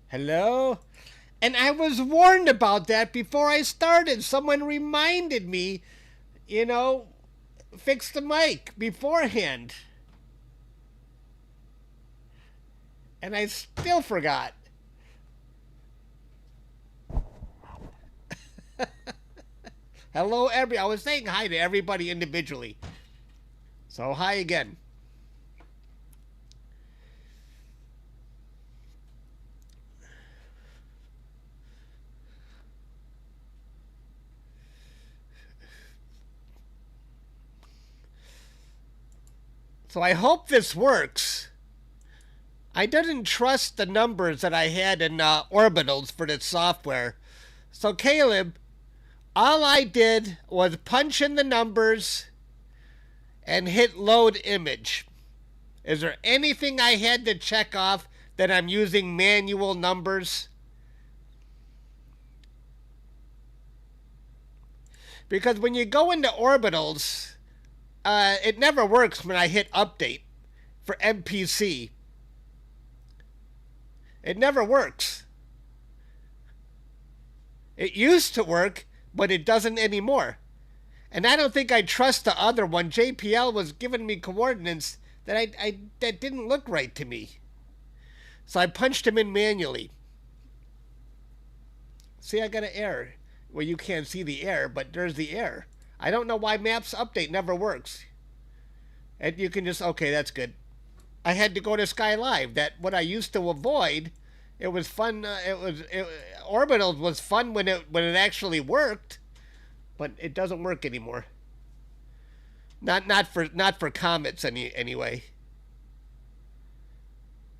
Hello? And I was warned about that before I started. Someone reminded me, you know, fix the mic beforehand. And I still forgot. Hello, I was saying hi to everybody individually. So, hi again. So, I hope this works. I didn't trust the numbers that I had in orbitals for the software. So, Caleb, all I did was punch in the numbers and hit load image. Is there anything I had to check off that I'm using manual numbers? Because when you go into orbitals, it never works when I hit update for MPC. It never works. It used to work, but it doesn't anymore. And I don't think I trust the other one. JPL was giving me coordinates that that didn't look right to me. So I punched them in manually. See, I got an error. Well, you can't see the error, but there's the error. I don't know why Maps Update never works. And you can just, okay, that's good. I had to go to Sky Live. That what I used to avoid. It was fun. Orbital was fun when it actually worked, but it doesn't work anymore. Not for comets anyway.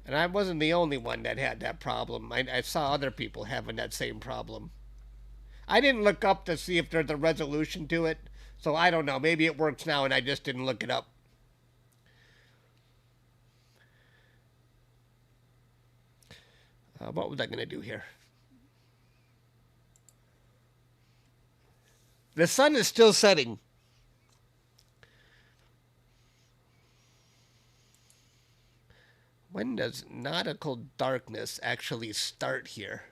And I wasn't the only one that had that problem. I saw other people having that same problem. I didn't look up to see if there's a resolution to it, so I don't know. Maybe it works now and I just didn't look it up. What was I going to do here? The sun is still setting. When does nautical darkness actually start here?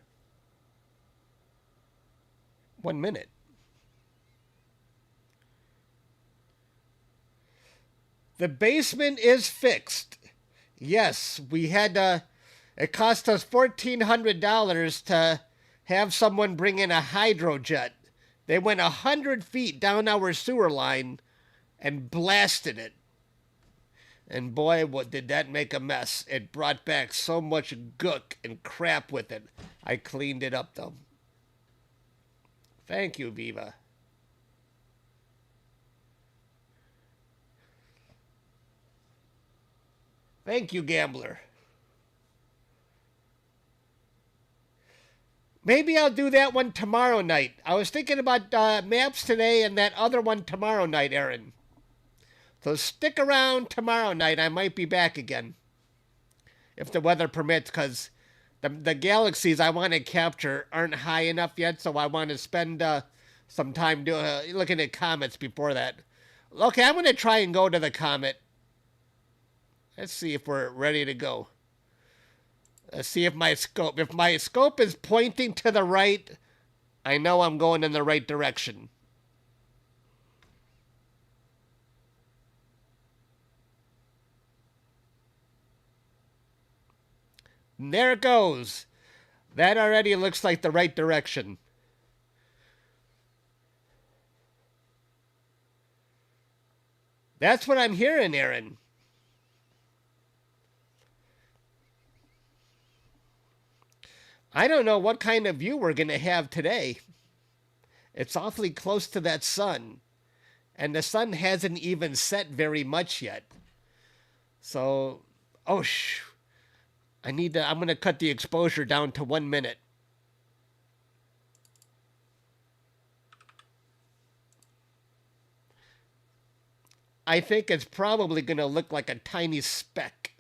1 minute. The basement is fixed. Yes, we had to. It cost us $1,400 to have someone bring in a hydrojet. They went 100 feet down our sewer line and blasted it. And boy, what did that make a mess. It brought back so much gook and crap with it. I cleaned it up, though. Thank you, Viva. Thank you, Gambler. Maybe I'll do that one tomorrow night. I was thinking about maps today and that other one tomorrow night, Aaron. So stick around tomorrow night. I might be back again. If the weather permits, because the galaxies I want to capture aren't high enough yet, so I want to spend some time looking at comets before that. Okay, I'm going to try and go to the comet. Let's see if we're ready to go. Let's see if my scope is pointing to the right, I know I'm going in the right direction. And there it goes. That already looks like the right direction. That's what I'm hearing, Aaron. I don't know what kind of view we're going to have today. It's awfully close to that sun. And the sun hasn't even set very much yet. So, I'm going to cut the exposure down to 1 minute. I think it's probably going to look like a tiny speck.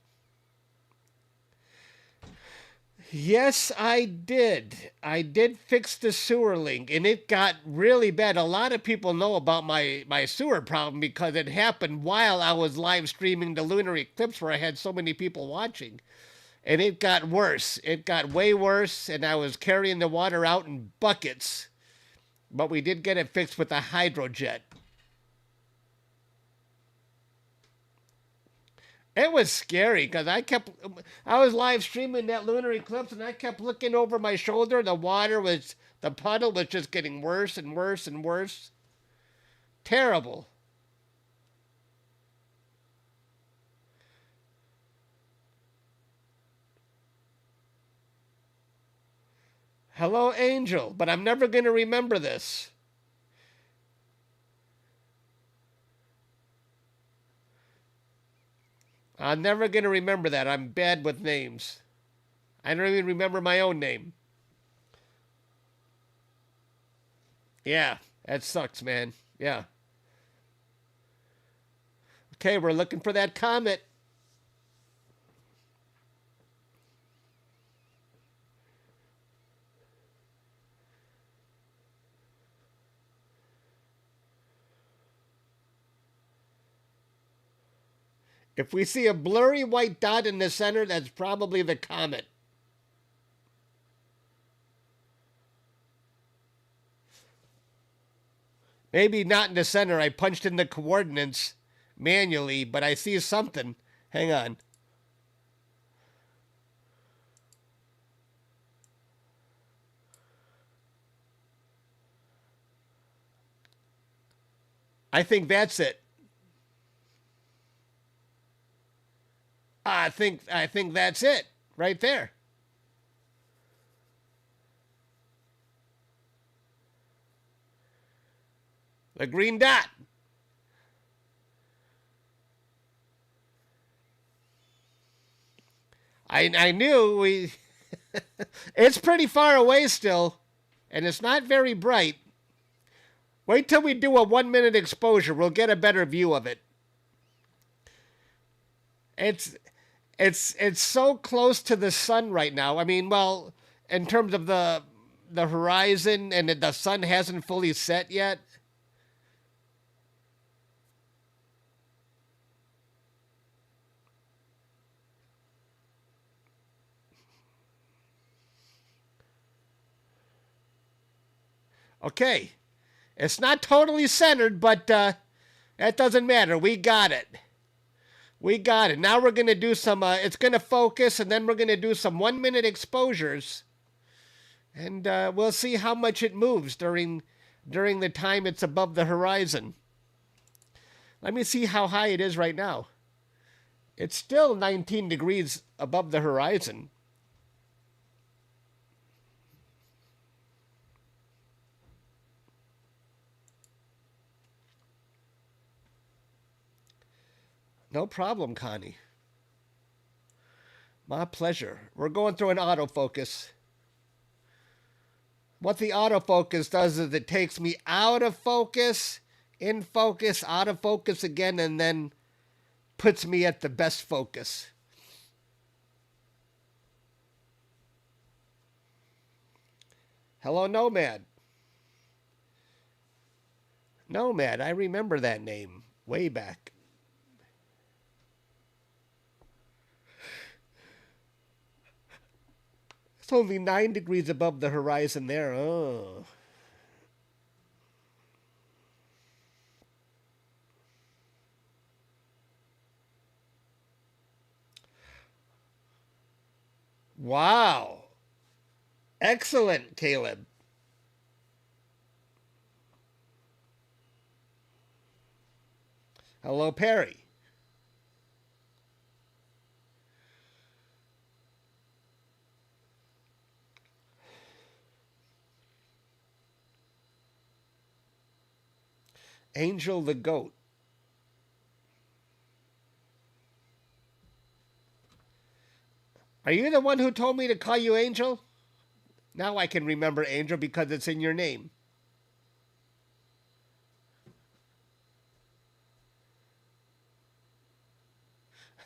Yes, I did. I did fix the sewer link, and it got really bad. A lot of people know about my sewer problem because it happened while I was live streaming the lunar eclipse where I had so many people watching. And it got worse. It got way worse, and I was carrying the water out in buckets. But we did get it fixed with a hydrojet. It was scary because I was live streaming that lunar eclipse, and I kept looking over my shoulder. The puddle was just getting worse and worse and worse. Terrible. Hello, Angel, but I'm never going to remember this. I'm never going to remember that. I'm bad with names. I don't even remember my own name. Yeah, that sucks, man. Yeah. Okay, we're looking for that comet. If we see a blurry white dot in the center, that's probably the comet. Maybe not in the center. I punched in the coordinates manually, but I see something. Hang on. I think that's it. I think that's it right there. The green dot. I knew we it's pretty far away still, and it's not very bright. Wait till we do a 1 minute exposure. We'll get a better view of it. It's it's so close to the sun right now. I mean, well, in terms of the horizon, and the sun hasn't fully set yet. Okay, it's not totally centered, but that doesn't matter. We got it. We got it. Now we're going to do some, it's going to focus, and then we're going to do some 1 minute exposures. And we'll see how much it moves during the time it's above the horizon. Let me see how high it is right now. It's still 19 degrees above the horizon. No problem, Connie. My pleasure. We're going through an autofocus. What the autofocus does is it takes me out of focus, in focus, out of focus again, and then puts me at the best focus. Hello, Nomad. Nomad, I remember that name way back. It's only 9 degrees above the horizon there. Oh. Wow. Excellent, Caleb. Hello, Perry. Angel the Goat. Are you the one who told me to call you Angel? Now I can remember Angel because it's in your name.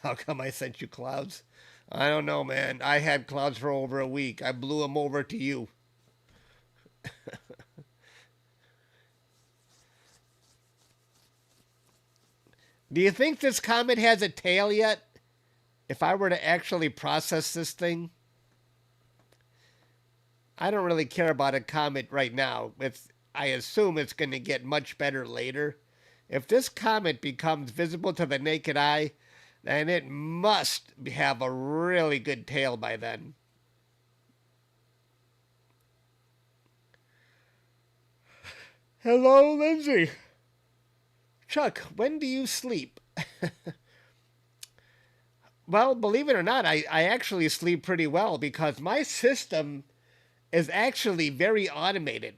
How come I sent you clouds? I don't know, man. I had clouds for over a week. I blew them over to you. Do you think this comet has a tail yet? if I were to actually process this thing, I don't really care about a comet right now. I assume it's going to get much better later. If this comet becomes visible to the naked eye, then it must have a really good tail by then. Hello, Lindsay. Chuck, when do you sleep? Well, believe it or not, I actually sleep pretty well because my system is actually very automated.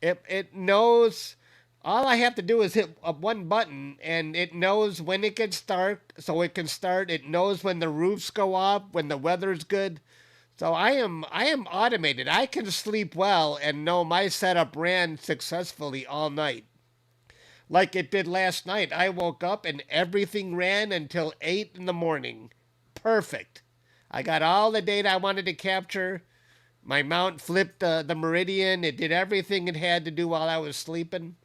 It knows, all I have to do is hit one button and it knows when it gets dark so it can start. It knows when the roofs go up, when the weather's good. So I am automated. I can sleep well and know my setup ran successfully all night. Like it did last night. I woke up and everything ran until 8 in the morning. Perfect. I got all the data I wanted to capture. My mount flipped the meridian. It did everything it had to do while I was sleeping.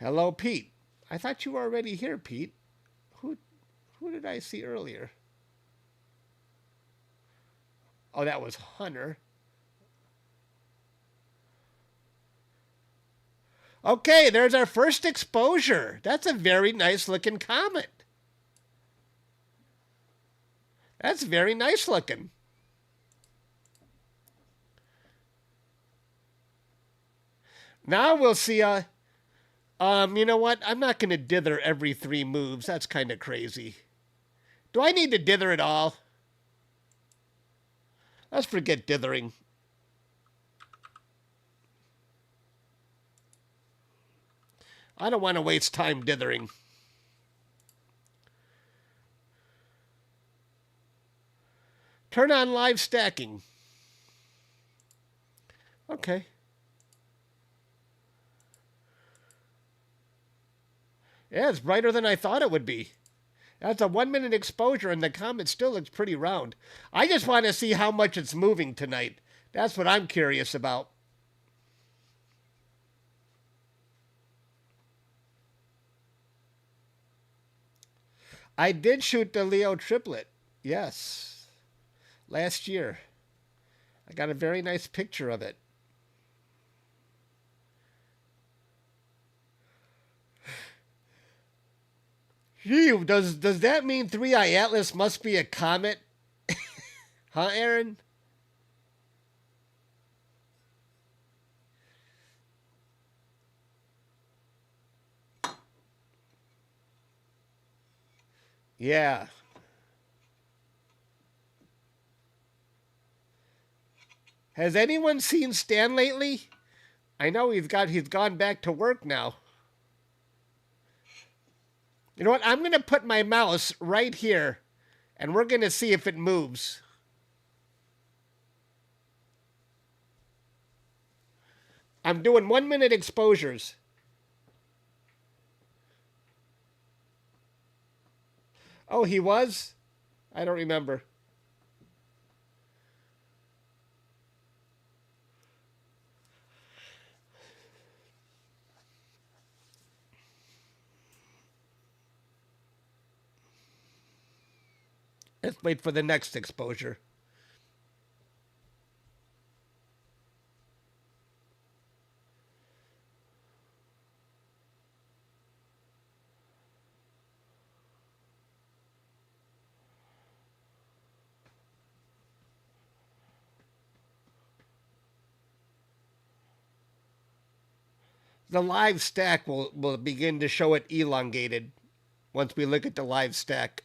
Hello, Pete. I thought you were already here, Pete. Who who did I see earlier? Oh, that was Hunter. Okay, there's our first exposure. That's a very nice looking comet. That's very nice looking. Now we'll see you know what? I'm not going to dither every 3 moves. That's kind of crazy. Do I need to dither at all? Let's forget dithering. I don't want to waste time dithering. Turn on live stacking. Okay. Yeah, it's brighter than I thought it would be. That's a 1-minute exposure, and the comet still looks pretty round. I just want to see how much it's moving tonight. That's what I'm curious about. I did shoot the Leo triplet. Yes. Last year. I got a very nice picture of it. Gee, does that mean 3i Atlas must be a comet? Huh, Aaron? Yeah. Has anyone seen Stan lately? I know he's gone back to work now. You know what? I'm going to put my mouse right here, and we're going to see if it moves. I'm doing 1-minute exposures. Oh, he was? I don't remember. Let's wait for the next exposure. The live stack will begin to show it elongated once we look at the live stack.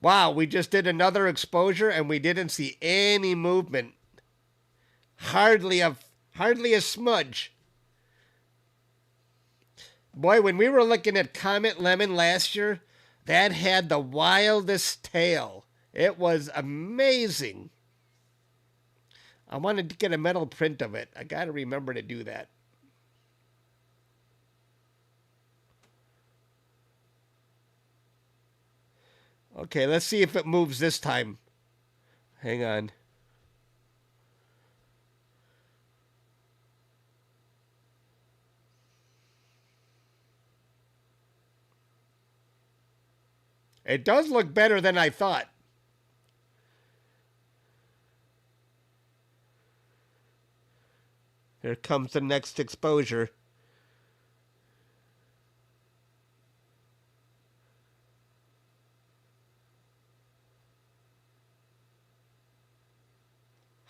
Wow, we just did another exposure and we didn't see any movement. Hardly a smudge. Boy, when we were looking at Comet Lemon last year, that had the wildest tail. It was amazing. I wanted to get a metal print of it. I got to remember to do that. Okay, let's see if it moves this time. Hang on. It does look better than I thought. Here comes the next exposure.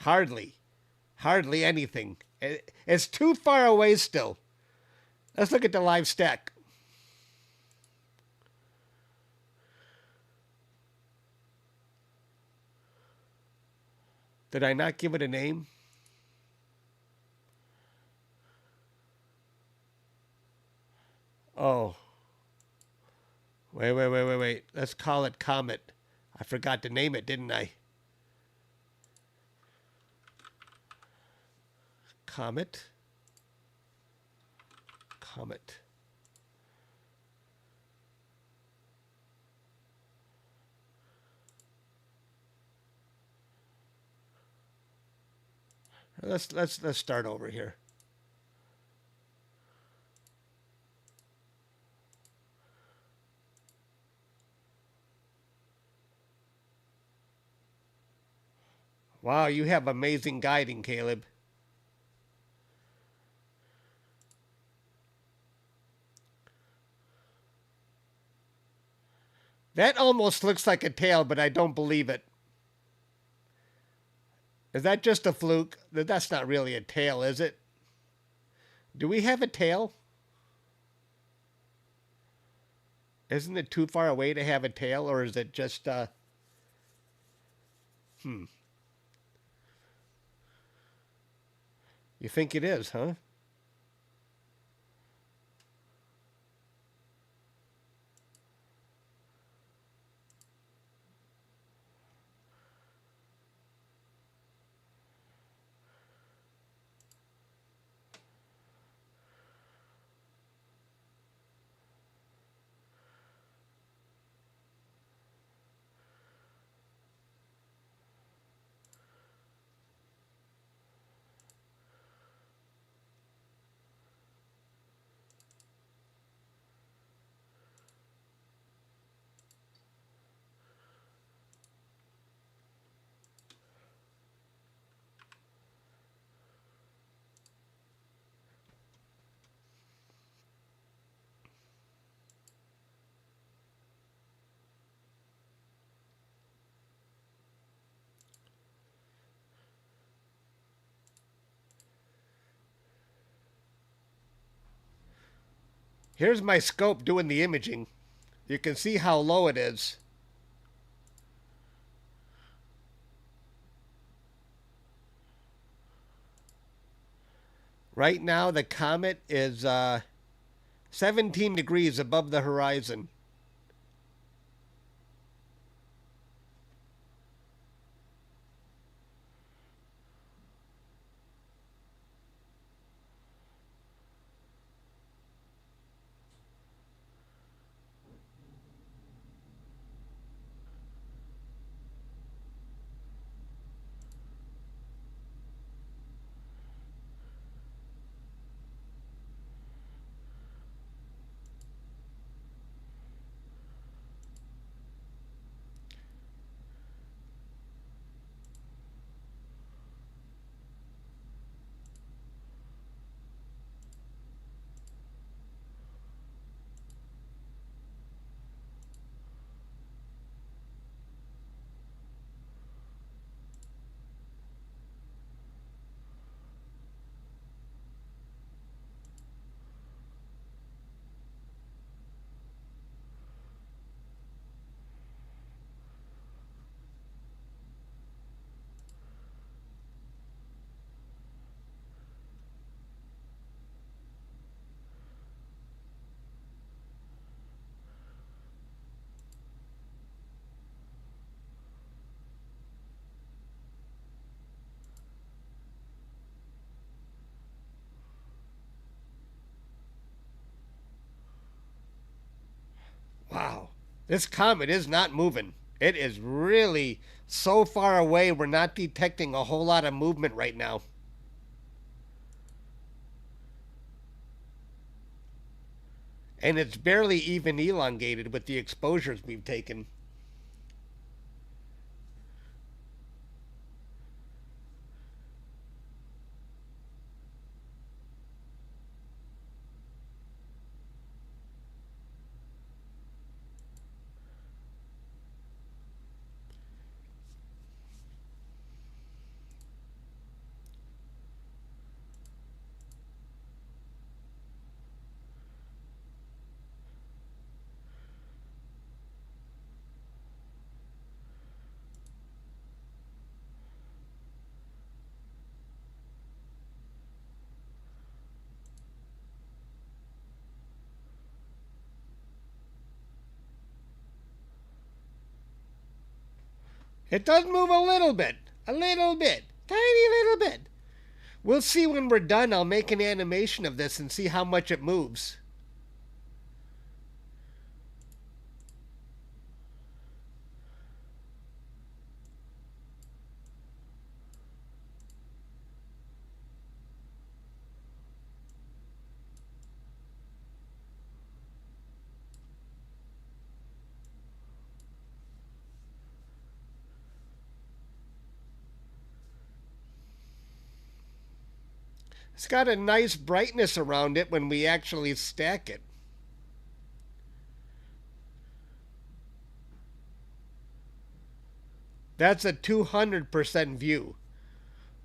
Hardly. Hardly anything. It's too far away still. Let's look at the live stack. Did I not give it a name? Oh. Wait. Let's call it Comet. I forgot to name it, didn't I? Comet. Comet. Let's start over here. Wow, you have amazing guiding, Caleb. That almost looks like a tail, but I don't believe it. Is that just a fluke? That's not really a tail, is it? Do we have a tail? Isn't it too far away to have a tail, or is it just, You think it is, huh? Here's my scope doing the imaging. You can see how low it is. Right now, the comet is 17 degrees above the horizon. This comet is not moving. It is really so far away, we're not detecting a whole lot of movement right now. And it's barely even elongated with the exposures we've taken. It does move a little bit. A little bit. Tiny little bit. We'll see when we're done. I'll make an animation of this and see how much it moves. It's got a nice brightness around it when we actually stack it. That's a 200% view.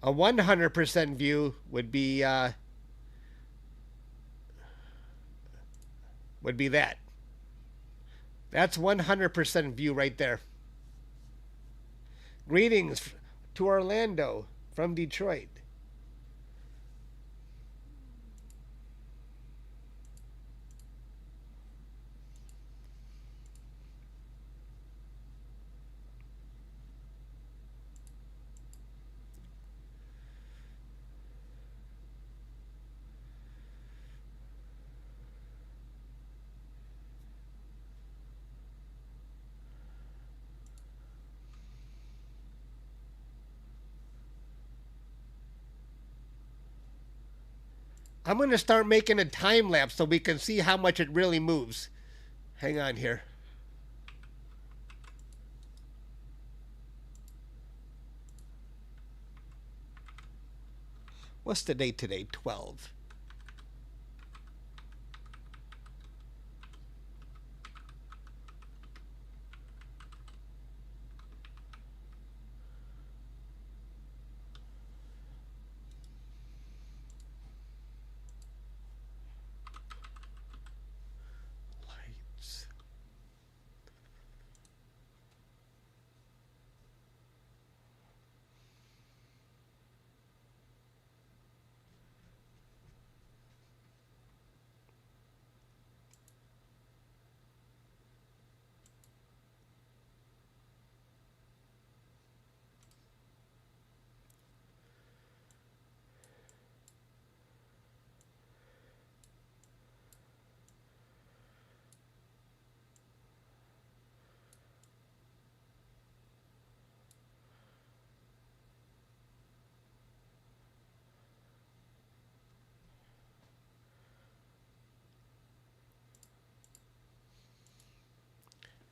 A 100% view would be that. That's 100% view right there. Greetings to Orlando from Detroit. I'm going to start making a time lapse so we can see how much it really moves. Hang on here. What's the date today? 12. Lights.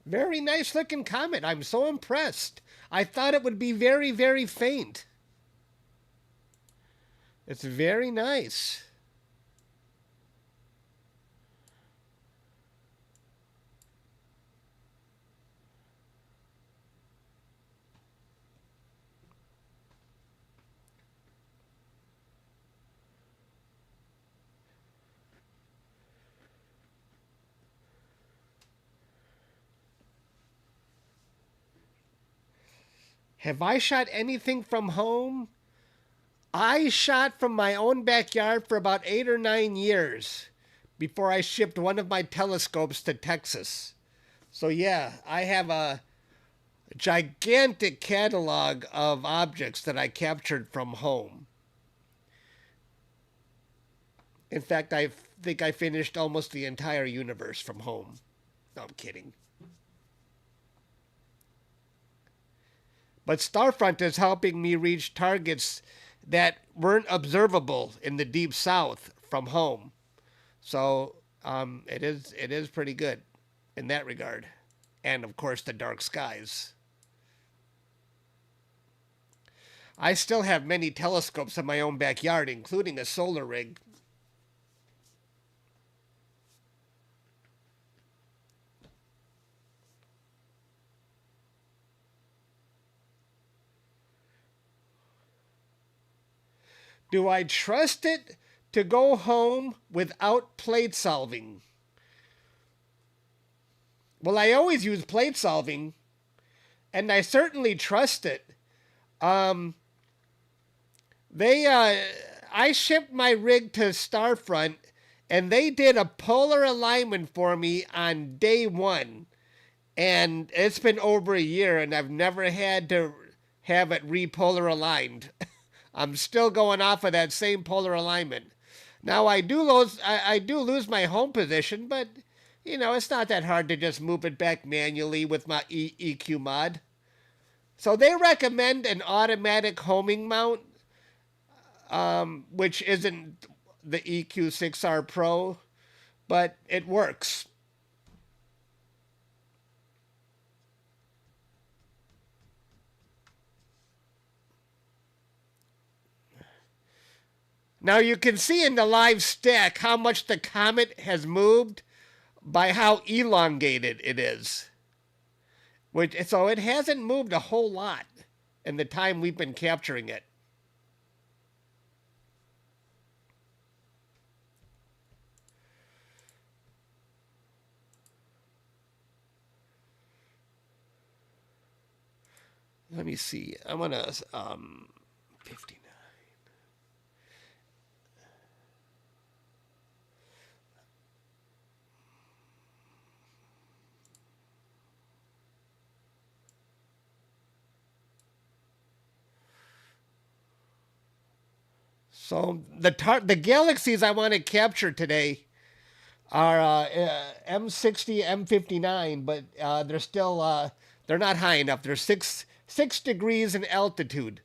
Very nice looking comet. I'm so impressed. I thought it would be very, very faint. It's very nice. Have I shot anything from home? I shot from my own backyard for about 8 or 9 years before I shipped one of my telescopes to Texas. So, yeah, I have a gigantic catalog of objects that I captured from home. In fact, I think I finished almost the entire universe from home. No, I'm kidding. But Starfront is helping me reach targets that weren't observable in the deep south from home. So it is pretty good in that regard. And of course the dark skies. I still have many telescopes in my own backyard, including a solar rig. Do I trust it to go home without plate solving? Well, I always use plate solving, and I certainly trust it. Um, I shipped my rig to Starfront, and they did a polar alignment for me on day one. And it's been over a year, and I've never had to have it repolar aligned. I'm still going off of that same polar alignment. Now I do lose my home position, but it's not that hard to just move it back manually with my EQ mod. So they recommend an automatic homing mount, which isn't the EQ6R Pro, but it works. Now you can see in the live stack how much the comet has moved by how elongated it is. So it hasn't moved a whole lot in the time we've been capturing it. Let me see. I'm gonna 59. So the galaxies I want to capture today are M60, M59, but they're not high enough. They're 6 degrees in altitude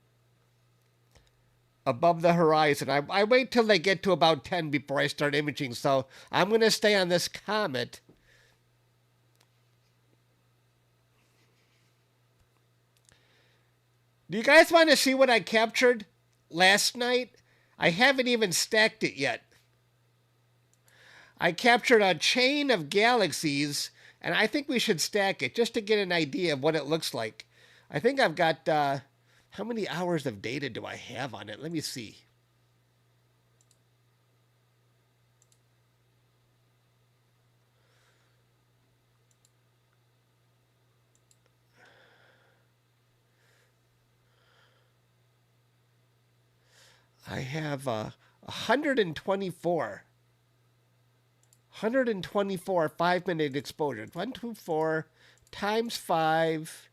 above the horizon. I wait till they get to about 10 before I start imaging. So I'm going to stay on this comet. Do you guys want to see what I captured last night? I haven't even stacked it yet. I captured a chain of galaxies, and I think we should stack it just to get an idea of what it looks like. I think I've got, how many hours of data do I have on it? Let me see. I have 124. 124 5-minute exposure. 124 times 5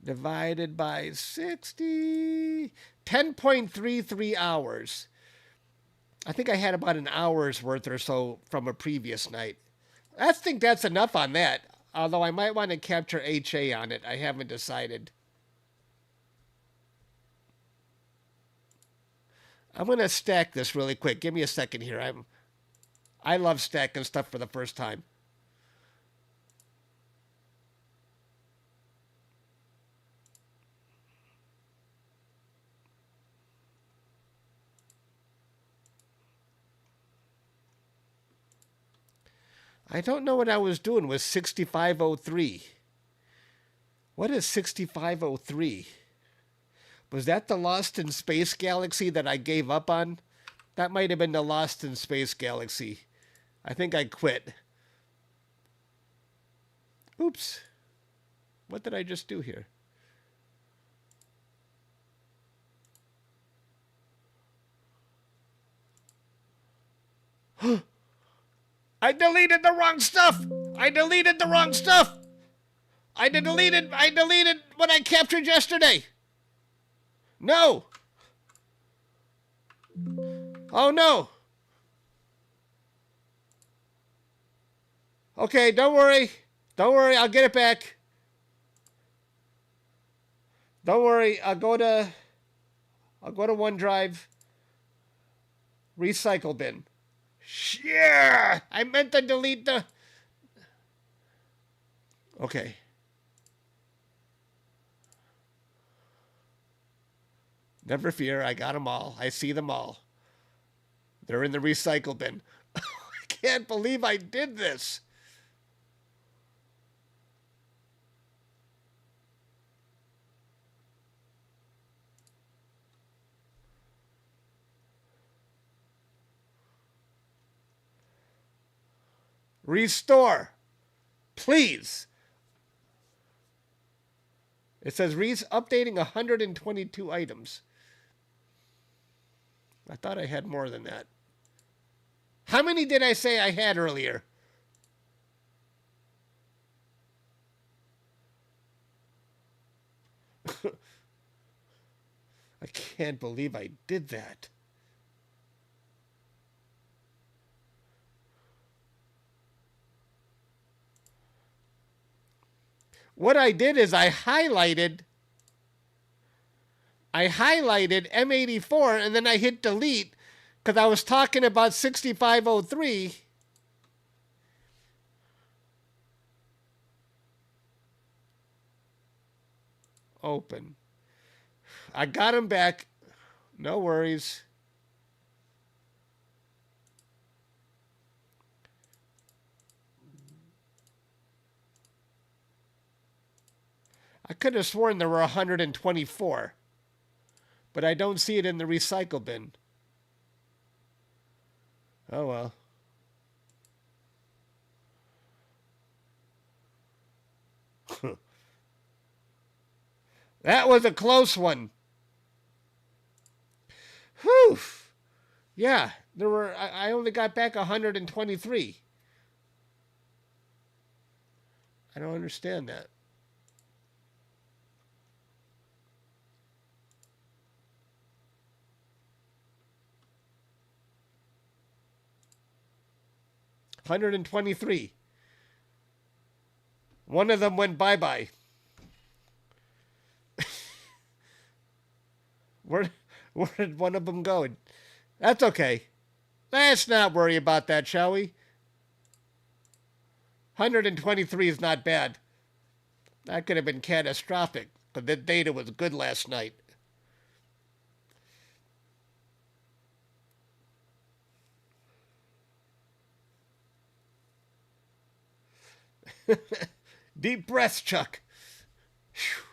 divided by 60. 10.33 hours. I think I had about an hour's worth or so from a previous night. I think that's enough on that. Although I might want to capture HA on it. I haven't decided. I'm going to stack this really quick. Give me a second here. I love stacking stuff for the first time. I don't know what I was doing with 6503. What is 6503? Was that the Lost in Space galaxy that I gave up on? That might have been the Lost in Space galaxy. I think I quit. Oops. What did I just do here? I deleted the wrong stuff! I deleted the wrong stuff! I deleted what I captured yesterday! No! Oh no! Okay, don't worry. Don't worry, I'll get it back. Don't worry. I'll go to OneDrive. Recycle bin. Yeah, I meant to delete the. Okay. Never fear. I got them all. I see them all. They're in the recycle bin. I can't believe I did this. Restore. Please. It says updating 122 items. I thought I had more than that. How many did I say I had earlier? I can't believe I did that. What I did is I highlighted M84 and then I hit delete because I was talking about 6503. Open. I got him back. No worries. I could have sworn there were 124, but I don't see it in the recycle bin. Oh well. That was a close one. Whew. Yeah, there were. I only got back 123. I don't understand that. $123. One of them went bye-bye. Where did one of them go? That's okay. Let's not worry about that, shall we? 123 is not bad. That could have been catastrophic, but the data was good last night. Deep breaths, Chuck. Whew.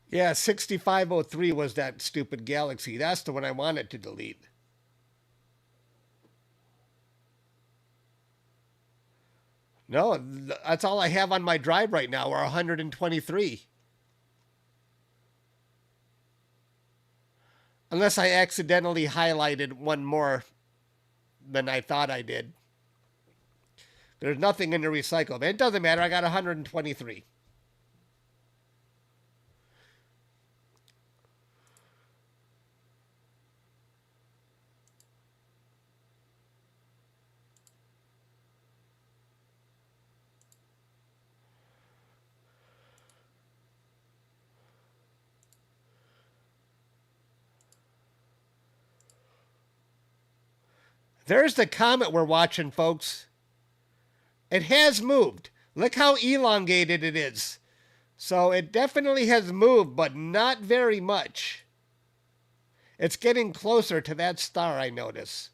Yeah, 6503 was that stupid galaxy. That's the one I wanted to delete. No, that's all I have on my drive right now, are 123. Unless I accidentally highlighted one more than I thought I did. There's nothing in the recycle. It doesn't matter. I got 123. There's the comet we're watching, folks. It has moved. Look how elongated it is. So it definitely has moved, but not very much. It's getting closer to that star, I notice.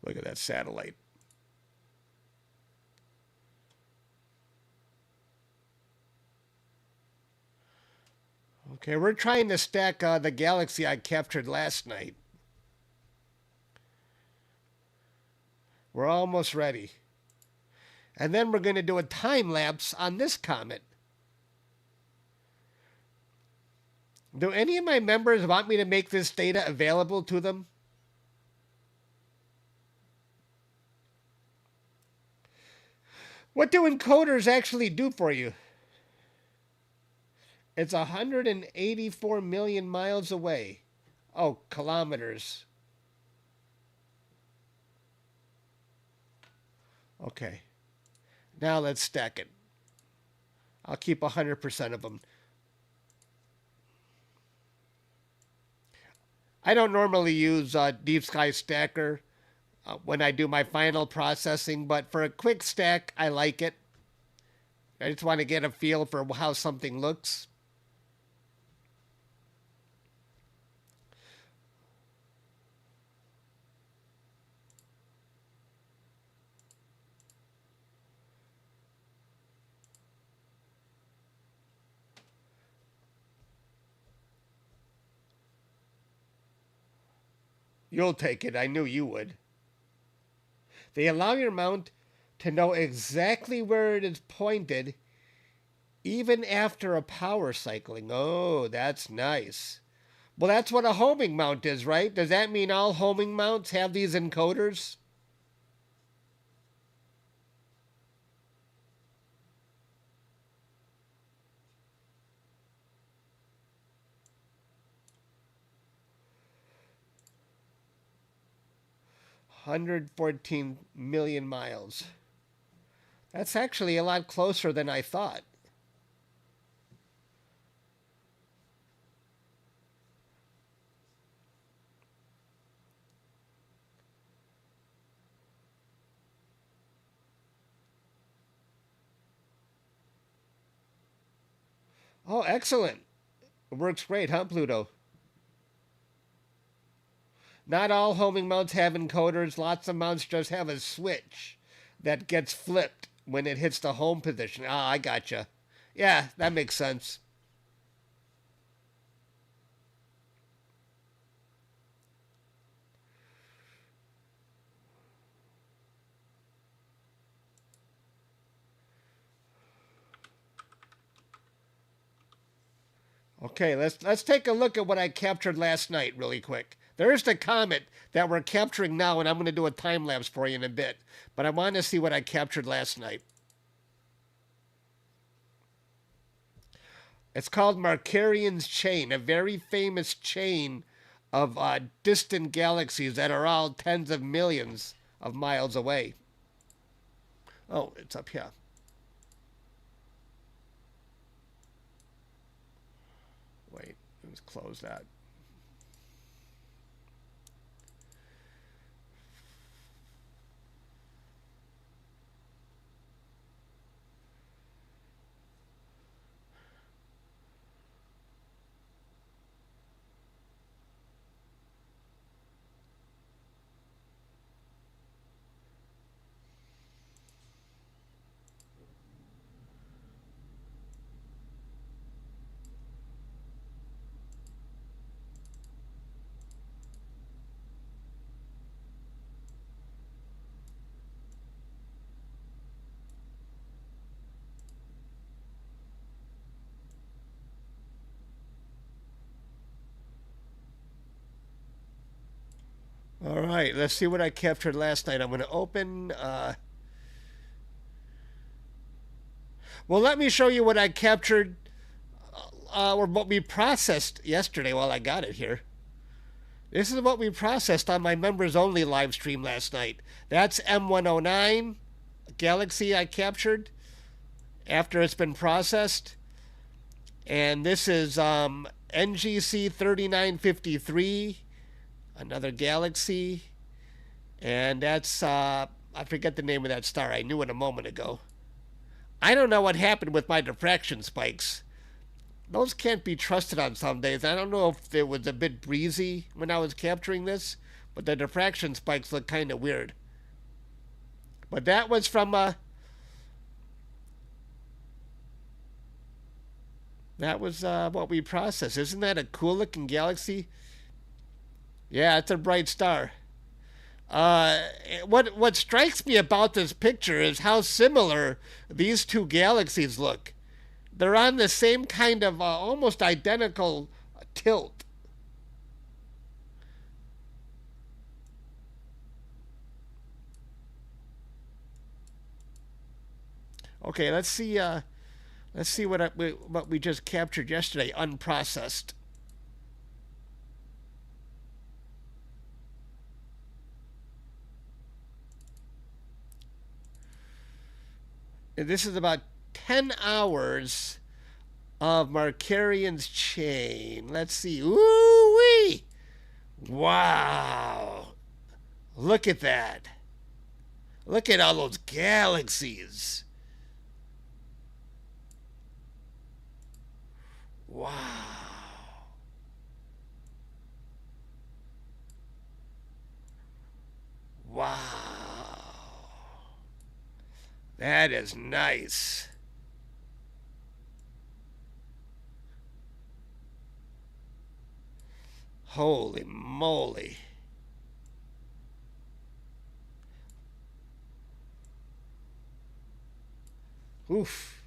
Look at that satellite. Okay, we're trying to stack the galaxy I captured last night. We're almost ready. And then we're going to do a time lapse on this comet. Do any of my members want me to make this data available to them? What do encoders actually do for you? It's 184 million miles away. Oh, kilometers. Okay. Now let's stack it. I'll keep 100% of them. I don't normally use Deep Sky Stacker when I do my final processing, but for a quick stack, I like it. I just want to get a feel for how something looks. You'll take it. I knew you would. They allow your mount to know exactly where it is pointed even after a power cycling. Oh, that's nice. Well, that's what a homing mount is, right? Does that mean all homing mounts have these encoders? $114 million. That's actually a lot closer than I thought. Oh, excellent. It works great, huh, Pluto? Not all homing mounts have encoders. Lots of mounts just have a switch that gets flipped when it hits the home position. Ah, I gotcha. Yeah, that makes sense. Okay, let's take a look at what I captured last night really quick. There's the comet that we're capturing now, and I'm going to do a time lapse for you in a bit. But I want to see what I captured last night. It's called Markarian's Chain, a very famous chain of distant galaxies that are all tens of millions of miles away. Oh, it's up here. Wait, let's close that. All right, let's see what I captured last night. I'm going to open. Well, let me show you what I captured or what we processed yesterday while I got it here. This is what we processed on my members only live stream last night. That's M109 Galaxy I captured after it's been processed. And this is NGC 3953, another galaxy. And that's, I forget the name of that star. I knew it a moment ago. I don't know what happened with my diffraction spikes. Those can't be trusted on some days. I don't know if it was a bit breezy when I was capturing this, but the diffraction spikes look kind of weird. But that was from That was what we processed. Isn't that a cool looking galaxy? Yeah, it's a bright star. Uh, what strikes me about this picture is how similar these two galaxies look. They're on the same kind of almost identical tilt. Okay, let's see. Let's see what we just captured yesterday, unprocessed. This is about 10 hours of Markarian's chain. Let's see. Ooh wee! Wow! Look at that. Look at all those galaxies. Wow. Wow. That is nice. Holy moly. Oof.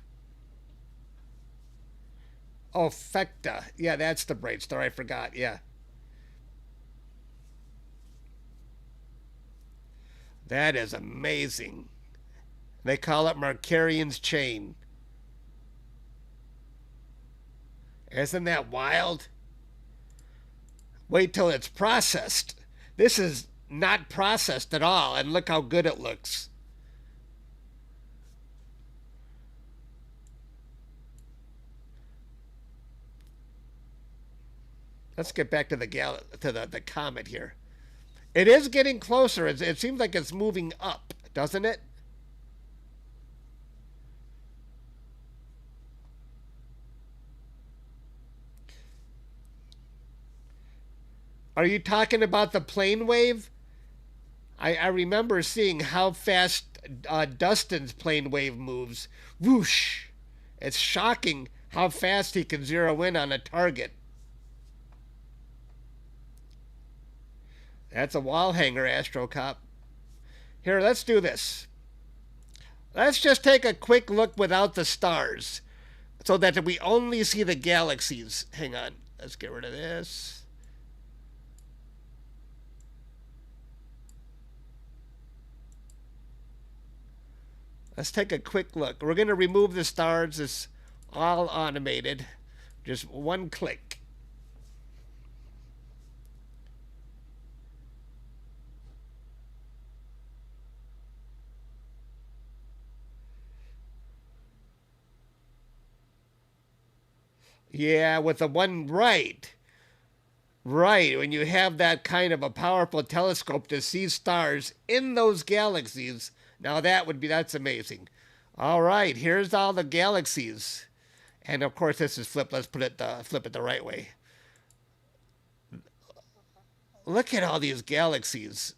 Oh, Fecta. Yeah, that's the bright star. I forgot. Yeah. That is amazing. They call it Markarian's chain. Isn't that wild? Wait till it's processed. This is not processed at all, and look how good it looks. Let's get back to the comet here. It is getting closer. It seems like it's moving up, doesn't it? Are you talking about the plane wave? I remember seeing how fast Dustin's plane wave moves. Whoosh! It's shocking how fast he can zero in on a target. That's a wall hanger, Astrocop. Here, let's do this. Let's just take a quick look without the stars so that we only see the galaxies. Hang on. Let's get rid of this. Let's take a quick look. We're going to remove the stars. It's all automated. Just one click. Yeah, with the one right. Right, when you have that kind of a powerful telescope to see stars in those galaxies, now that's amazing. All right, here's all the galaxies. And of course this is flipped. Let's flip it the right way. Look at all these galaxies.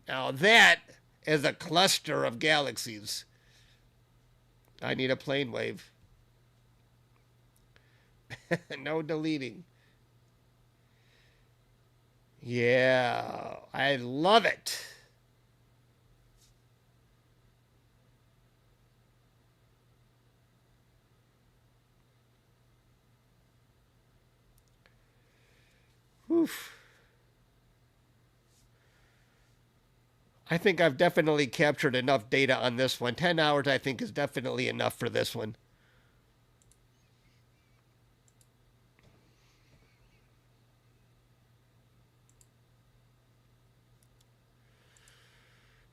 Now that is a cluster of galaxies. I need a plane wave. No deleting. Yeah, I love it. Oof. I think I've definitely captured enough data on this one. 10 hours, I think, is definitely enough for this one.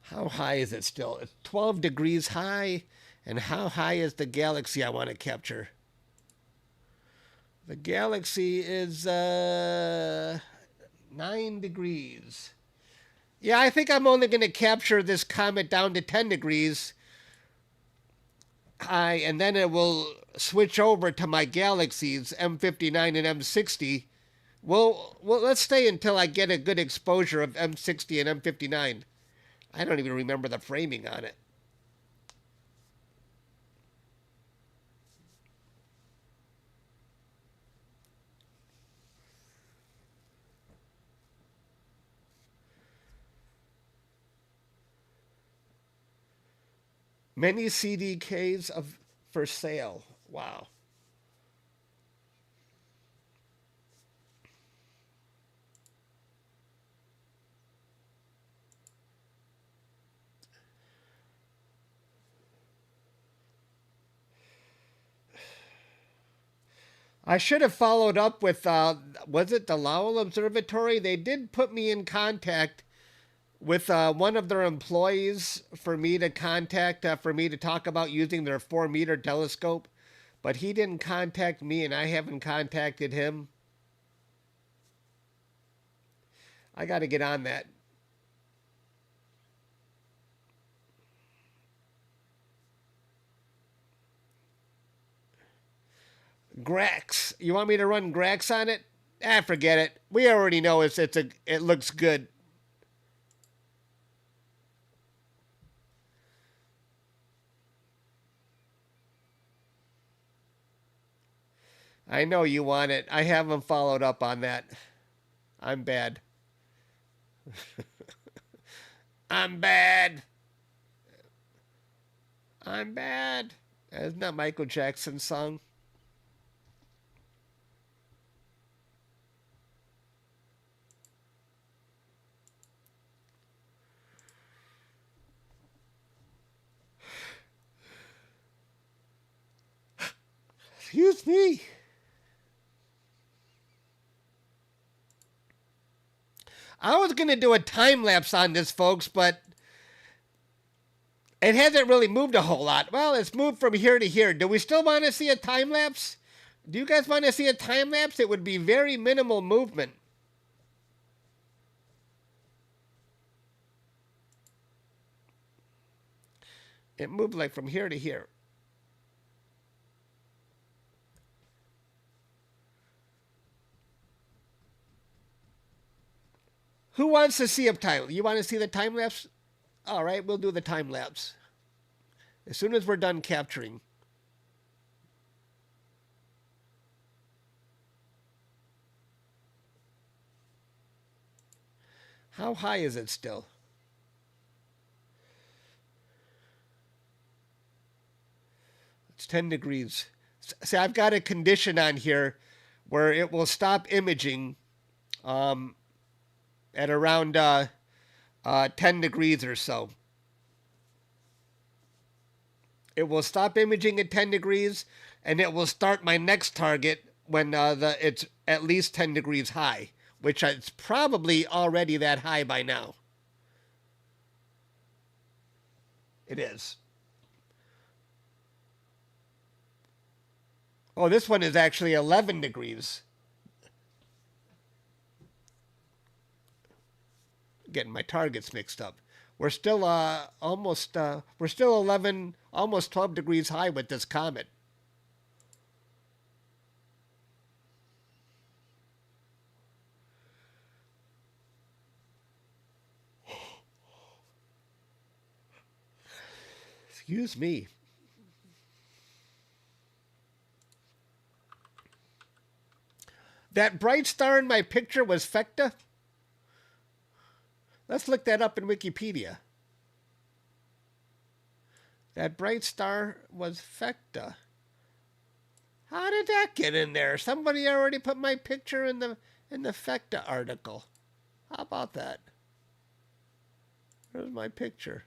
How high is it still? It's 12 degrees high. And how high is the galaxy I want to capture? The galaxy is 9 degrees. Yeah, I think I'm only going to capture this comet down to 10 degrees high, and then it will switch over to my galaxies, M59 and M60. Well, let's stay until I get a good exposure of M60 and M59. I don't even remember the framing on it. Many CDKs of for sale. Wow. I should have followed up with, was it the Lowell Observatory? They did put me in contact with one of their employees for me to contact, for me to talk about using their 4-meter telescope. But he didn't contact me, and I haven't contacted him. I got to get on that. Grax. You want me to run Grax on it? Ah, forget it. We already know it looks good. I know you want it. I haven't followed up on that. I'm bad. I'm bad. I'm bad. Isn't that Michael Jackson's song? Excuse me. I was going to do a time lapse on this, folks, but it hasn't really moved a whole lot. Well, it's moved from here to here. Do we still want to see a time lapse? Do you guys want to see a time lapse? It would be very minimal movement. It moved like from here to here. Who wants to see a time? You want to see the time lapse? All right, we'll do the time lapse as soon as we're done capturing. How high is it still? It's 10 degrees. See, I've got a condition on here where it will stop imaging at around 10 degrees or so. It will stop imaging at 10 degrees, and it will start my next target when it's at least 10 degrees high, which it's probably already that high by now. It is. Oh, this one is actually 11 degrees. Getting my targets mixed up. We're still we're still 11, almost 12 degrees high with this comet. Excuse me. That bright star in my picture was Fecta? Let's look that up in Wikipedia. That bright star was Fecta. How did that get in there? Somebody already put my picture in the Fecta article. How about that? There's my picture.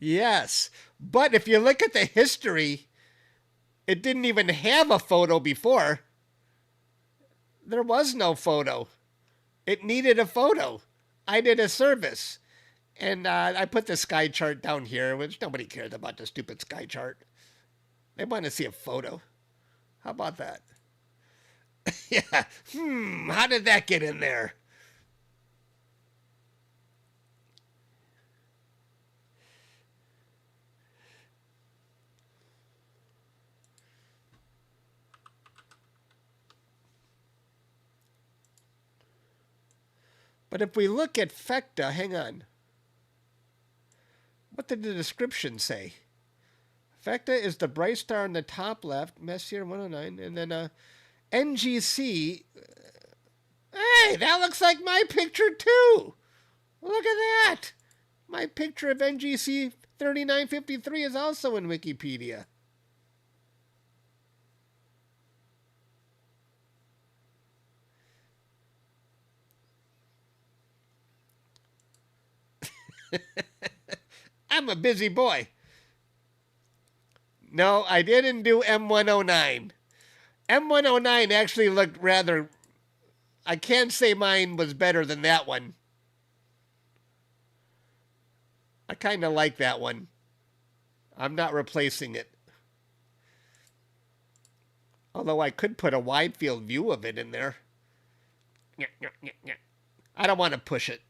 Yes, but if you look at the history, it didn't even have a photo before. There was no photo. It needed a photo. I did a service. And I put the sky chart down here, which nobody cares about the stupid sky chart. They want to see a photo. How about that? Yeah. How did that get in there? But if we look at Fecta, hang on. What did the description say? Vecta is the bright star in the top left, Messier 109, and then NGC. Hey, that looks like my picture too. Look at that. My picture of NGC 3953 is also in Wikipedia. I'm a busy boy. No, I didn't do M109. M109 actually looked rather... I can't say mine was better than that one. I kind of like that one. I'm not replacing it. Although I could put a wide field view of it in there. I don't want to push it.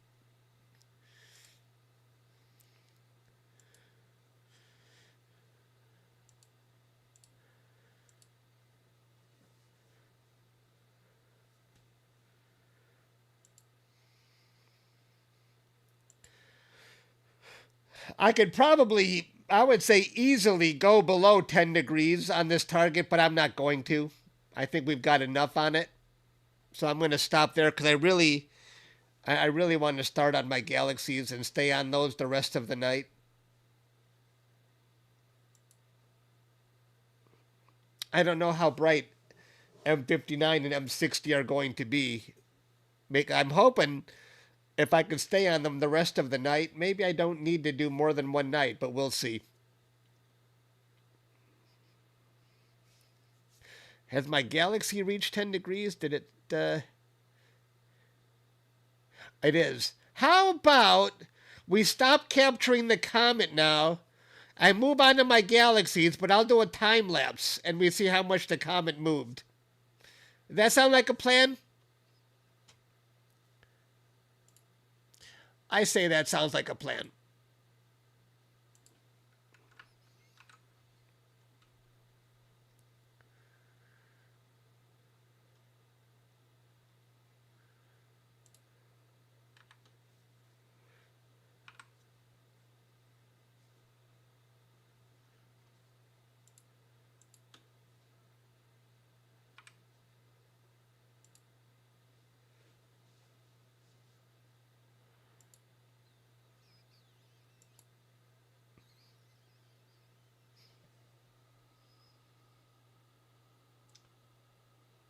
I could probably, I would say easily go below 10 degrees on this target, but I'm not going to. I think we've got enough on it. So I'm going to stop there because I really want to start on my galaxies and stay on those the rest of the night. I don't know how bright M59 and M60 are going to be. I'm hoping if I can stay on them the rest of the night, maybe I don't need to do more than one night, but we'll see. Has my galaxy reached 10 degrees? Did it? It is. How about we stop capturing the comet now? I move on to my galaxies, but I'll do a time lapse and we see how much the comet moved. Does that sound like a plan? I say that sounds like a plan.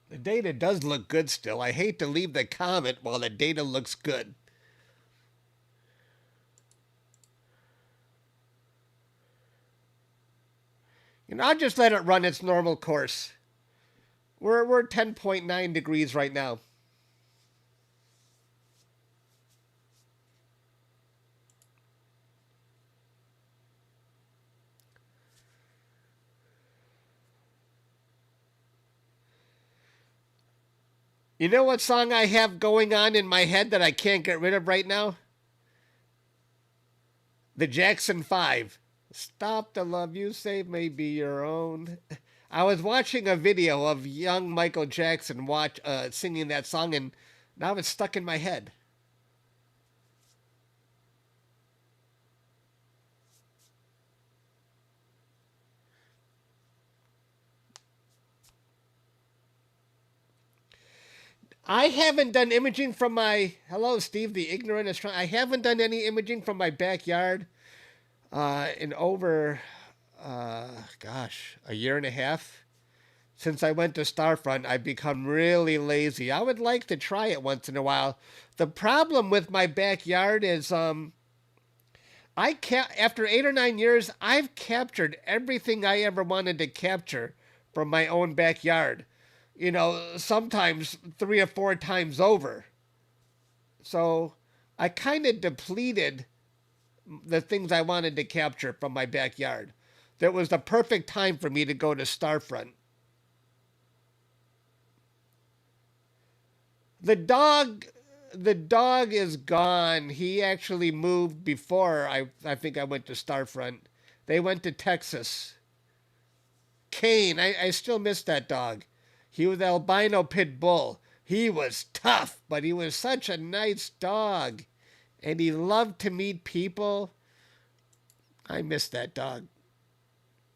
The data does look good still. I hate to leave the comet while the data looks good. I'll just let it run its normal course. We're 10.9 degrees right now. You know what song I have going on in my head that I can't get rid of right now? The Jackson 5. Stop the love you save may be your own. I was watching a video of young Michael Jackson singing that song, and now it's stuck in my head. I haven't done imaging from my... Hello, Steve, the ignorant is trying... I haven't done any imaging from my backyard in over, a year and a half. Since I went to Starfront, I've become really lazy. I would like to try it once in a while. The problem with my backyard is after 8 or 9 years, I've captured everything I ever wanted to capture from my own backyard. Sometimes 3 or 4 times over. So I kind of depleted the things I wanted to capture from my backyard. That was the perfect time for me to go to Starfront. The dog is gone. He actually moved before I think I went to Starfront. They went to Texas. Kane, I still miss that dog. He was an albino pit bull. He was tough, but he was such a nice dog. And he loved to meet people. I miss that dog.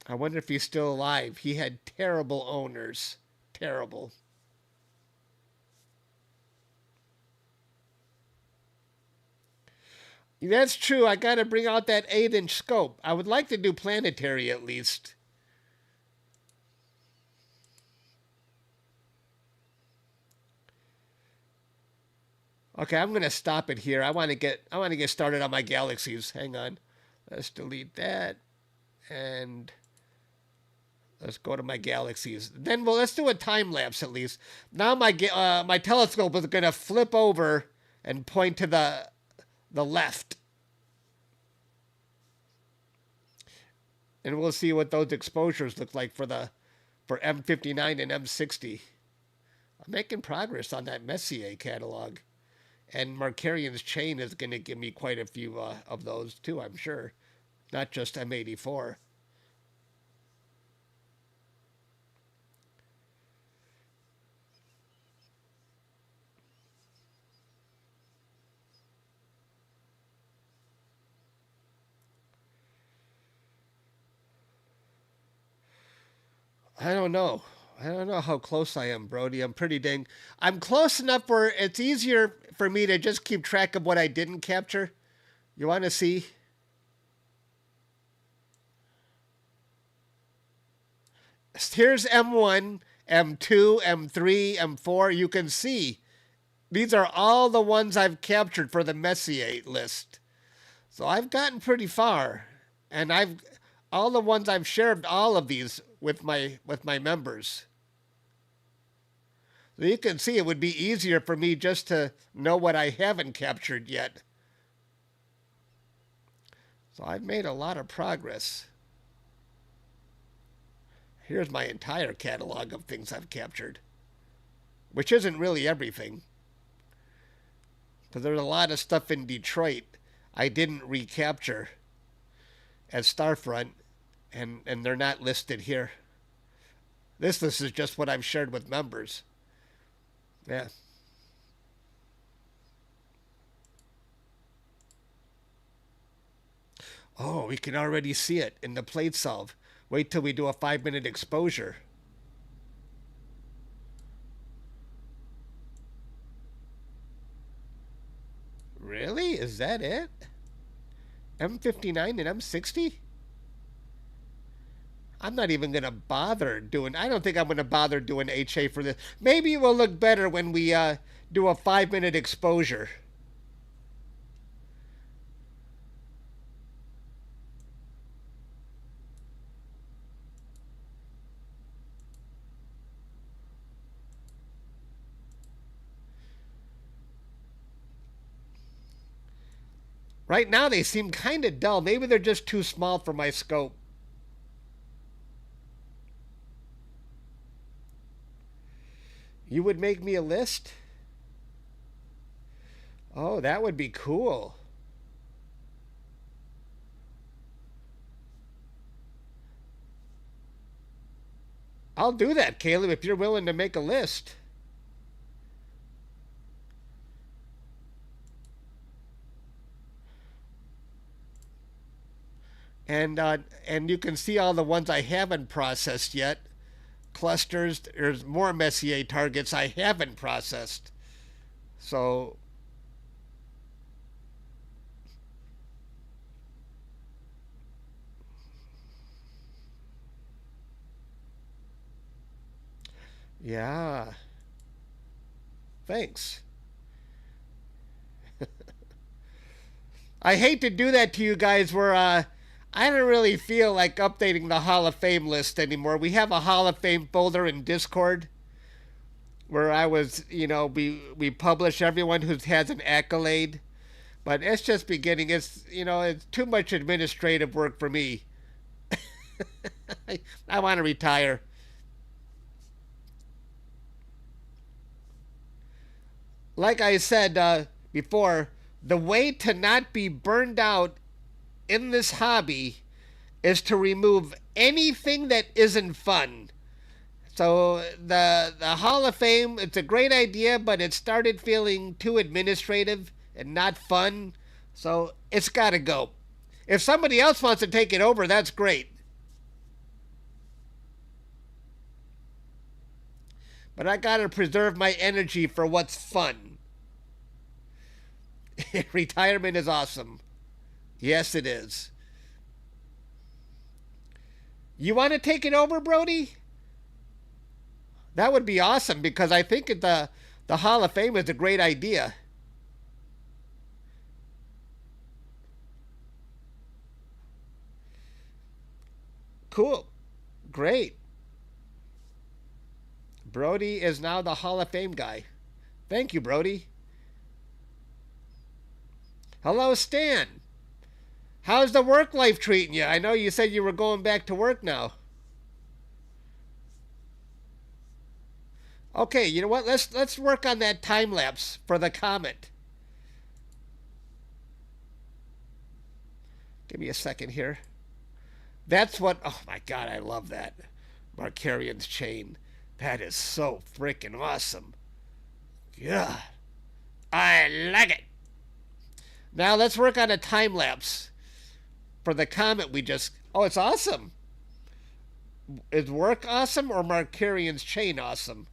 I wonder if he's still alive. He had terrible owners. Terrible. That's true. I got to bring out that 8-inch scope. I would like to do planetary at least. Okay, I'm gonna stop it here. I want to get started on my galaxies. Hang on. Let's delete that and let's go to my galaxies. Then well, let's do a time lapse at least. Now my telescope is gonna flip over and point to the left, and we'll see what those exposures look like for M59 and M60. I'm making progress on that Messier catalog. And Markarian's chain is going to give me quite a few of those too, I'm sure. Not just M84. I don't know. I don't know how close I am, Brody. I'm close enough where it's easier for me to just keep track of what I didn't capture. You want to see? Here's M1, M2, M3, M4. You can see these are all the ones I've captured for the Messier list. So I've gotten pretty far, and all the ones I've shared all of these with my members. So you can see it would be easier for me just to know what I haven't captured yet. So I've made a lot of progress. Here's my entire catalog of things I've captured, which isn't really everything. Because there's a lot of stuff in Detroit I didn't recapture at Starfront, and they're not listed here. This list is just what I've shared with members. Yeah. Oh, we can already see it in the plate solve. Wait till we do a 5-minute exposure. Really? Is that it? M59 and M60? I'm not even going to bother doing... I don't think I'm going to bother doing HA for this. Maybe it will look better when we do a 5-minute exposure. Right now they seem kind of dull. Maybe they're just too small for my scope. You would make me a list? Oh, that would be cool. I'll do that, Caleb, if you're willing to make a list. And you can see all the ones I haven't processed yet. Clusters, there's more Messier targets I haven't processed. So yeah. Thanks. I hate to do that to you guys where I don't really feel like updating the Hall of Fame list anymore. We have a Hall of Fame folder in Discord where we publish everyone who has an accolade. But it's just beginning. It's too much administrative work for me. I want to retire. Like I said before, the way to not be burned out in this hobby is to remove anything that isn't fun. So the Hall of Fame, it's a great idea, but it started feeling too administrative and not fun. So it's got to go. If somebody else wants to take it over, that's great. But I gotta preserve my energy for what's fun. Retirement is awesome. Yes, it is. You want to take it over, Brody? That would be awesome because I think the Hall of Fame is a great idea. Cool. Great. Brody is now the Hall of Fame guy. Thank you, Brody. Hello, Stan. How's the work life treating you? I know you said you were going back to work now. Okay, you know what? Let's work on that time lapse for the comet. Give me a second here. That's what. Oh my God, I love that. Markarian's chain. That is so freaking awesome. Yeah, I like it. Now let's work on a time lapse for the comet we just. Oh, it's awesome. Is work awesome or Markarian's chain awesome?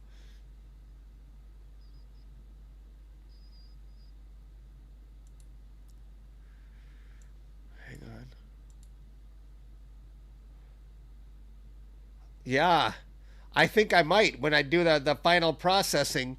Hang on. Yeah, I think I might when I do the final processing.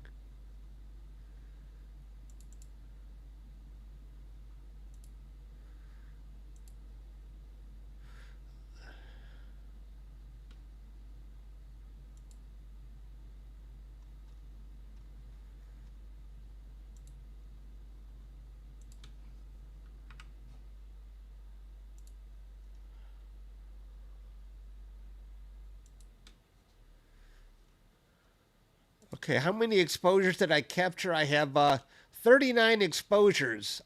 Okay, how many exposures did I capture? I have 39 exposures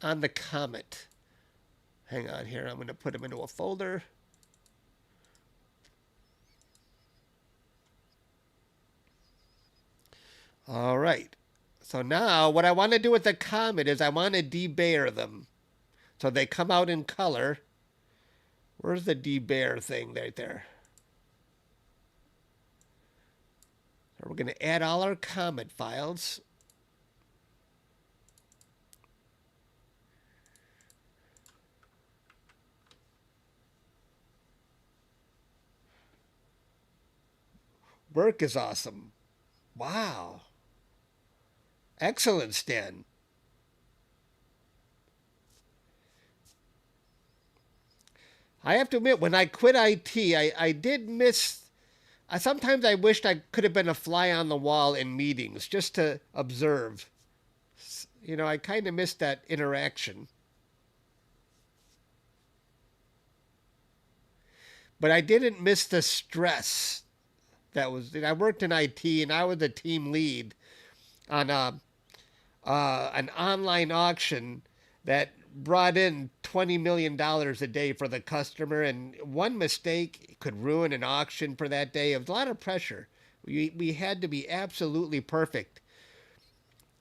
on the comet. Hang on here. I'm going to put them into a folder. All right. So now what I want to do with the comet is I want to debayer them. So they come out in color. Where's the debayer thing right there? So we're going to add all our comet files. Work is awesome. Wow. Excellent, Stan. I have to admit, when I quit IT, I did miss. Sometimes I wished I could have been a fly on the wall in meetings just to observe. You know, I kind of missed that interaction. But I didn't miss the stress that was. I worked in IT and I was the team lead on an online auction that brought in $20 million a day for the customer, and one mistake could ruin an auction for that day. It was a lot of pressure. We had to be absolutely perfect,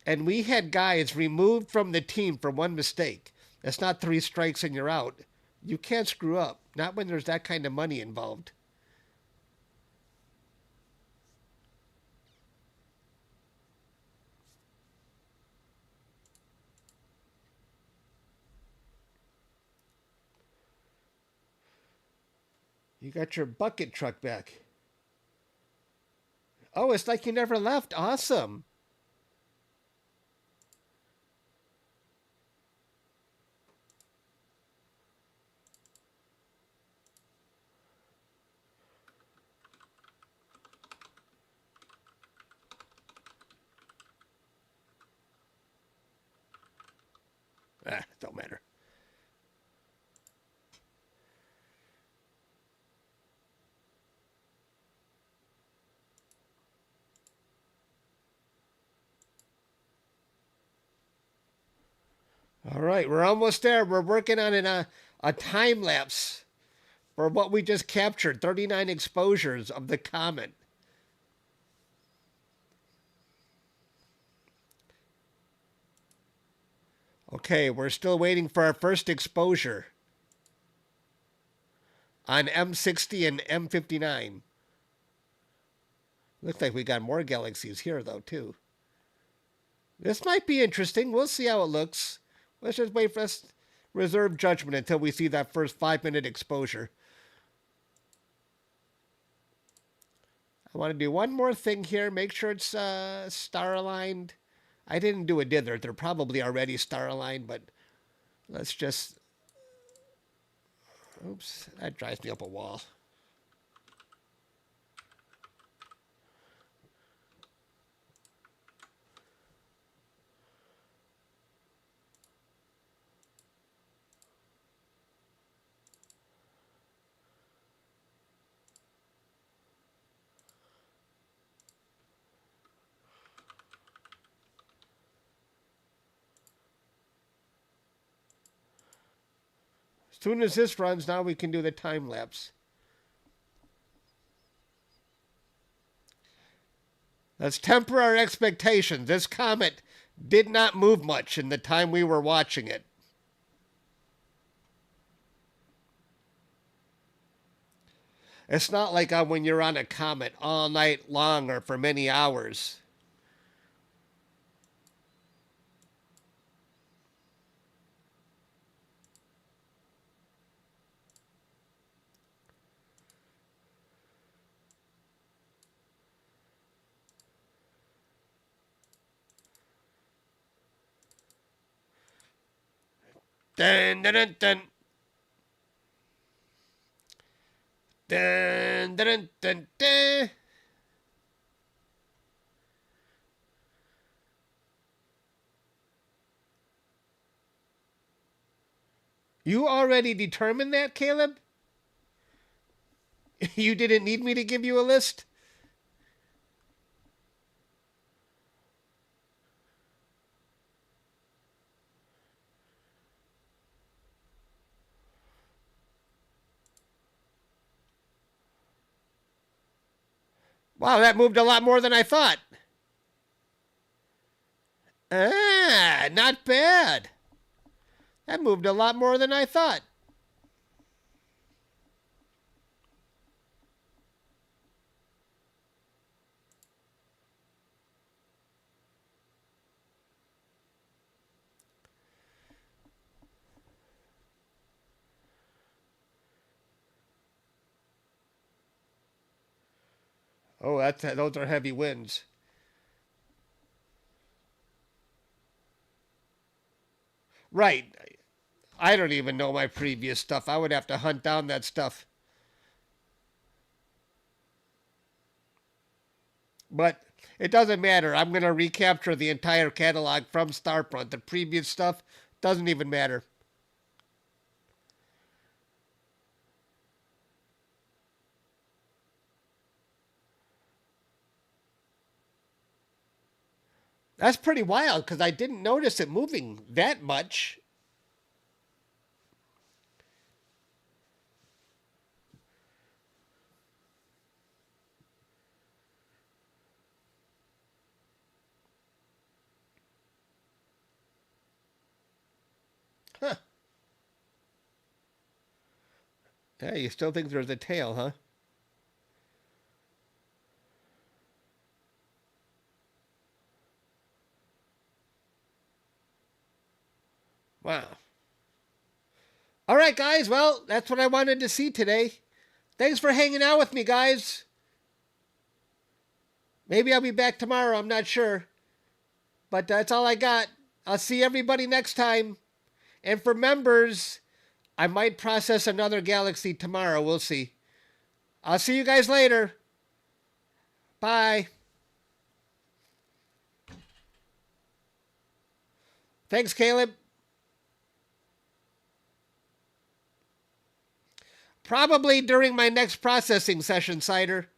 and we had guys removed from the team for one mistake. That's not three strikes and you're out. You can't screw up, not when there's that kind of money involved. You got your bucket truck back. Oh, it's like you never left. Awesome. Don't matter. All right, we're almost there. We're working on a time lapse for what we just captured, 39 exposures of the comet. Okay, we're still waiting for our first exposure on M60 and M59. Looks like we got more galaxies here, though, too. This might be interesting. We'll see how it looks. Let's just wait for us reserve judgment until we see that first 5-minute exposure. I want to do one more thing here. Make sure it's star aligned. I didn't do a dither. They're probably already star aligned, but let's just... Oops, that drives me up a wall. As soon as this runs, now we can do the time lapse. Let's temper our expectations. This comet did not move much in the time we were watching it. It's not like when you're on a comet all night long or for many hours. Dun, dun, dun, dun. Dun, dun, dun, dun, dun. You already determined that, Caleb? You didn't need me to give you a list? Wow, that moved a lot more than I thought. Ah, not bad. That moved a lot more than I thought. Oh, those are heavy winds. Right. I don't even know my previous stuff. I would have to hunt down that stuff. But it doesn't matter. I'm going to recapture the entire catalog from Starfront. The previous stuff doesn't even matter. That's pretty wild because I didn't notice it moving that much. Huh. Yeah, you still think there's a tail, huh? Wow. All right, guys. Well, that's what I wanted to see today. Thanks for hanging out with me, guys. Maybe I'll be back tomorrow. I'm not sure. But that's all I got. I'll see everybody next time. And for members, I might process another galaxy tomorrow. We'll see. I'll see you guys later. Bye. Thanks, Caleb. Probably during my next processing session, Cider.